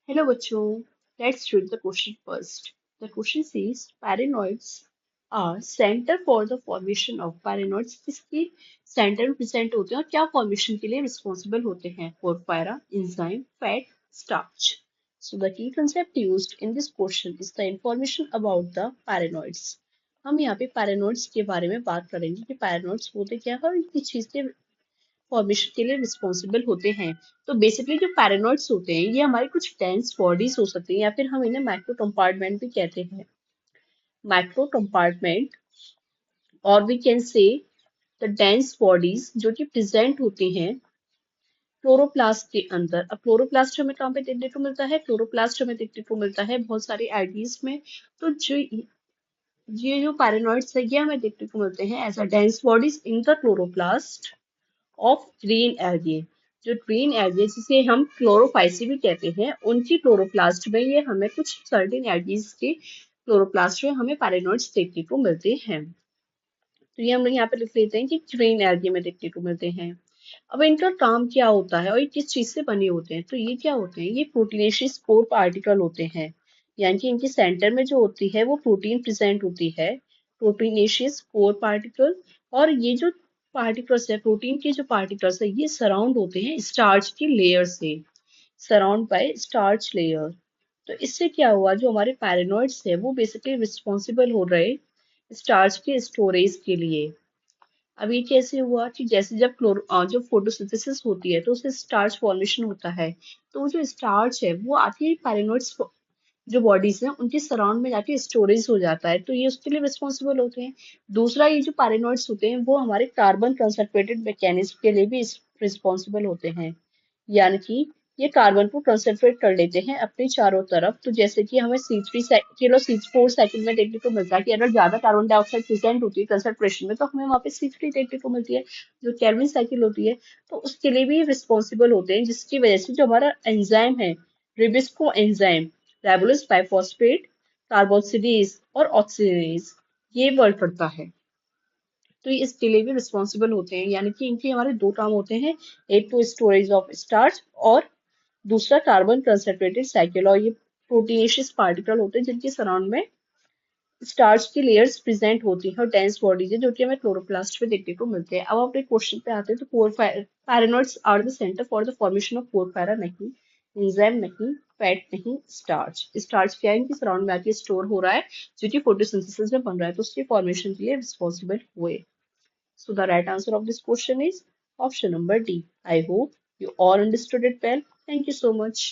Hello बच्चों, let's read the question first. The question says paranoids are centre for the formation of paranoids किसकी centre में present होते हैं और क्या फॉर्मेशन के लिए रिस्पॉन्सिबल होते हैं? Porphyra, enzyme, fat, starch. So the key concept used in this question is the information about the paranoids. हम यहाँ पे paranoids के बारे में बात करेंगे कि paranoids होते क्या है और किस चीज के फॉर्मेशन के लिए रिस्पॉन्सिबल होते हैं. तो बेसिकली जो पैरानॉइड्स होते हैं ये हमारी कुछ डेंस बॉडीज हो सकती हैं या फिर हम इन्हें माइक्रो कंपार्टमेंट भी कहते हैं. माइक्रो कंपार्टमेंट और we can say the dense bodies जो कि प्रेजेंट होती हैं क्लोरोप्लास्ट के अंदर. अब क्लोरोप्लास्ट हमें कहाँ पे देखने को मिलता है? क्लोरोप्लास्ट हमें देखने को मिलता है बहुत सारी आइडियज में. तो जो ये जो पैरानॉइड्स है ये हमें देखने को मिलते हैं as a dense bodies in the chloroplast of green algae. जो ग्रीन एल्गे जिसे हम क्लोरोफाइसी भी कहते हैं उनकी क्लोरोप्लास्ट में ये हमें कुछ सर्टेन एल्गीज के क्लोरोप्लास्ट में हमें पैरानॉइड्स देखने को मिलते हैं. तो ये हम लोग यहाँ पे लिख लेते हैं कि ग्रीन एल्गे में देखने को मिलते हैं. अब इनका काम क्या होता है और ये किस चीज से बने होते हैं? तो ये क्या होते हैं? ये प्रोटीनेशियस कोर पार्टिकल होते हैं. यानी कि इनके सेंटर में जो होती है वो प्रोटीन प्रेजेंट होती है, प्रोटीनेशियस कोर पार्टिकल. और ये जो पार्टिकल्स है, प्रोटीन के जो पार्टिकल्स है, ये सराउंड होते हैं स्टार्च की लेयर से, सराउंड बाय स्टार्च लेयर. तो इससे क्या हुआ, जो हमारे पैरानॉइड्स है वो बेसिकली रिस्पॉन्सिबल हो रहे स्टार्च के स्टोरेज के लिए. अब ये कैसे हुआ कि जैसे जब फोटोसिंथेसिस होती है तो उससे स्टार्च फॉर्मेशन होता है. तो वो जो स्टार्च है वो आके पैरानॉइड्स जो बॉडीज हैं उनके सराउंड में जाके स्टोरेज हो जाता है, तो ये उसके लिए रिस्पॉन्सिबल होते हैं. दूसरा, ये जो पैरानॉइड्स होते हैं वो हमारे कार्बन कंसंट्रेटेड मैकेनिज्म के लिए भी रिस्पॉन्सिबल होते हैं. यानी कि ये कार्बन को कंसंट्रेट कर लेते हैं अपने चारों तरफ. तो जैसे कि हमें C4 साइकिल में देखने को मिलता है कि अगर ज्यादा कार्बन डाइऑक्साइड प्रेजेंट होती है कंसंट्रेशन में तो हमें वहाँ पे C3 देखने को मिलती है, जो केल्विन साइकिल होती है. तो उसके लिए भी रिस्पॉन्सिबल होते हैं, जिसकी वजह से जो हमारा एंजाइम है, रिबिस्को एंजाइम, राइबोलोज बाइफॉस्फेट, कार्बोक्सिलेज और ऑक्सीजनेज, ये वर्क करता है. तो ये इसके लिए भी रिस्पॉन्सिबल होते हैं. यानी कि इनके हमारे दो काम होते हैं, एक तो स्टोरेज ऑफ स्टार्च और दूसरा कार्बन कंसंट्रेटेड साइकिल. और ये प्रोटीनेशियस पार्टिकल होते हैं जिनके सराउंड में स्टार्च की लेयर्स प्रेजेंट होती हैं और डेंस बॉडीज है जो कि हमें क्लोरोप्लास्ट में देखने को मिलते हैं. अब अपने क्वेश्चन पे आते हैं. तो paranoids are the centre for the formation of porphyra नहीं, एंजाइम नहीं, फैट नहीं, स्टार्च. स्टार्च क्या है? इनके सराउंड में आके स्टोर हो रहा है जो कि फोटोसिंथेसिस में बन रहा है, तो उसके फॉर्मेशन के लिए रिस्पॉन्सिबल हुए. So the right answer of this question is option number D. I hope you all understood it well. Thank you so much.